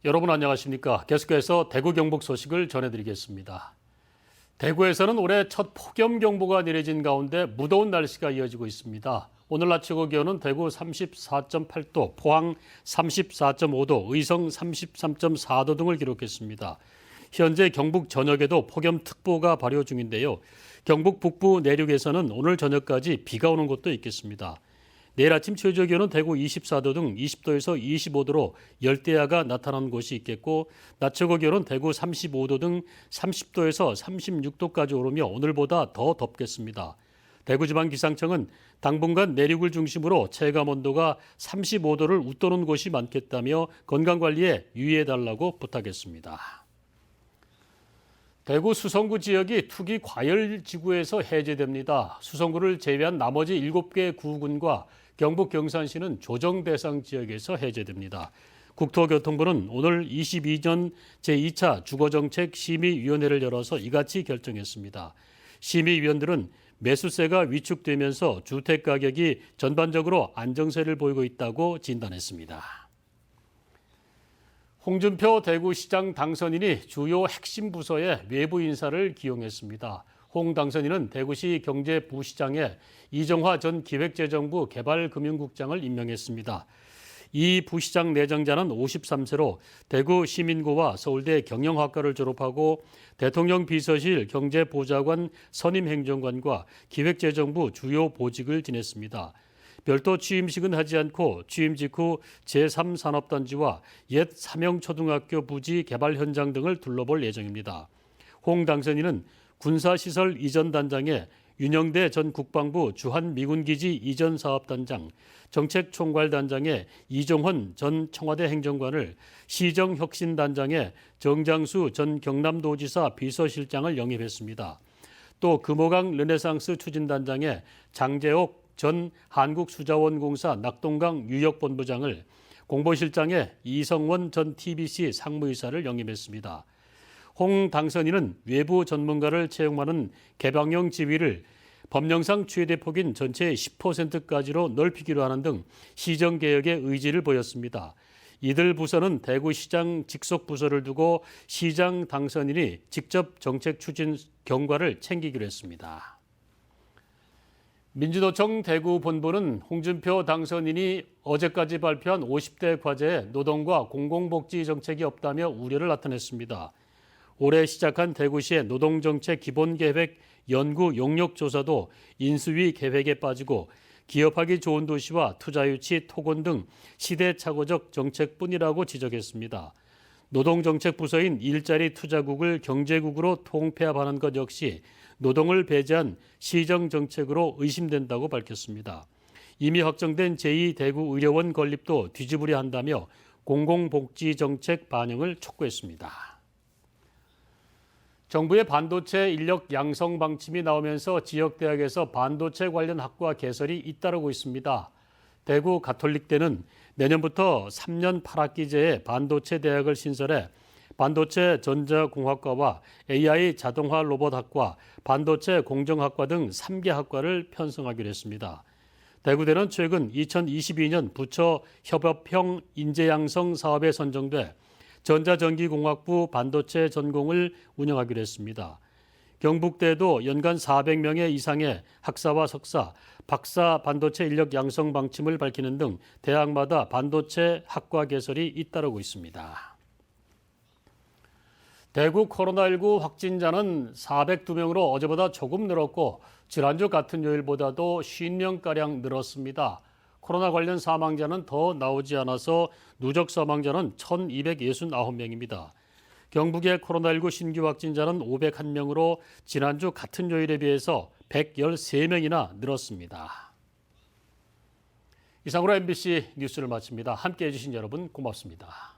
여러분 안녕하십니까? 계속해서 대구 경북 소식을 전해드리겠습니다. 대구에서는 올해 첫 폭염경보가 내려진 가운데 무더운 날씨가 이어지고 있습니다. 오늘 낮 최고 기온은 대구 34.8도, 포항 34.5도, 의성 33.4도 등을 기록했습니다. 현재 경북 전역에도 폭염특보가 발효 중인데요. 경북 북부 내륙에서는 오늘 저녁까지 비가 오는 곳도 있겠습니다. 내일 아침 최저 기온은 대구 24도 등 20도에서 25도로 열대야가 나타나는 곳이 있겠고, 낮 최고 기온은 대구 35도 등 30도에서 36도까지 오르며 오늘보다 더 덥겠습니다. 대구지방기상청은 당분간 내륙을 중심으로 체감 온도가 35도를 웃도는 곳이 많겠다며 건강관리에 유의해달라고 부탁했습니다. 대구 수성구 지역이 투기 과열지구에서 해제됩니다. 수성구를 제외한 나머지 7개 구군과 경북 경산시는 조정 대상 지역에서 해제됩니다. 국토교통부는 오늘 22년 제2차 주거정책 심의위원회를 열어서 이같이 결정했습니다. 심의위원들은 매수세가 위축되면서 주택가격이 전반적으로 안정세를 보이고 있다고 진단했습니다. 홍준표 대구시장 당선인이 주요 핵심 부서에 외부 인사를 기용했습니다. 홍 당선인은 대구시 경제부시장에 이정화 전 기획재정부 개발금융국장을 임명했습니다. 이 부시장 내정자는 53세로 대구 시민고와 서울대 경영학과를 졸업하고 대통령 비서실 경제보좌관 선임행정관과 기획재정부 주요 보직을 지냈습니다. 별도 취임식은 하지 않고 취임 직후 제3산업단지와 옛 삼영초등학교 부지 개발 현장 등을 둘러볼 예정입니다. 홍 당선인은 군사시설 이전 단장에 윤영대 전 국방부 주한미군기지 이전 사업단장, 정책총괄단장에 이종헌 전 청와대 행정관을, 시정혁신단장에 정장수 전 경남도지사 비서실장을 영입했습니다. 또 금호강 르네상스 추진단장에 장재옥 전 한국수자원공사 낙동강 유역본부장을, 공보실장에 이성원 전 TBC 상무이사를 영입했습니다. 홍 당선인은 외부 전문가를 채용하는 개방형 지위를 법령상 최대 폭인 전체의 10%까지로 넓히기로 하는 등 시정개혁의 의지를 보였습니다. 이들 부서는 대구시장 직속 부서를 두고 시장 당선인이 직접 정책 추진 경과를 챙기기로 했습니다. 민주노총 대구 본부는 홍준표 당선인이 어제까지 발표한 50대 과제에 노동과 공공복지 정책이 없다며 우려를 나타냈습니다. 올해 시작한 대구시의 노동정책 기본계획 연구 용역조사도 인수위 계획에 빠지고 기업하기 좋은 도시와 투자유치, 토건 등 시대착오적 정책뿐이라고 지적했습니다. 노동정책 부서인 일자리 투자국을 경제국으로 통폐합하는 것 역시 노동을 배제한 시정정책으로 의심된다고 밝혔습니다. 이미 확정된 제2대구의료원 건립도 뒤집으려 한다며 공공복지정책 반영을 촉구했습니다. 정부의 반도체 인력 양성 방침이 나오면서 지역대학에서 반도체 관련 학과 개설이 잇따르고 있습니다. 대구 가톨릭대는 내년부터 3년 8학기제에 반도체 대학을 신설해 반도체 전자공학과와 AI 자동화 로봇학과, 반도체 공정학과 등 3개 학과를 편성하기로 했습니다. 대구대는 최근 2022년 부처 협업형 인재양성 사업에 선정돼 전자전기공학부 반도체 전공을 운영하기로 했습니다. 경북대도 연간 400명의 이상의 학사와 석사, 박사 반도체 인력 양성 방침을 밝히는 등 대학마다 반도체 학과 개설이 잇따르고 있습니다. 대구 코로나19 확진자는 402명으로 어제보다 조금 늘었고 지난주 같은 요일보다도 50명가량 늘었습니다. 코로나 관련 사망자는 더 나오지 않아서 누적 사망자는 1,269명입니다. 경북의 코로나19 신규 확진자는 501명으로 지난주 같은 요일에 비해서 113명이나 늘었습니다. 이상으로 MBC 뉴스를 마칩니다. 함께해 주신 여러분 고맙습니다.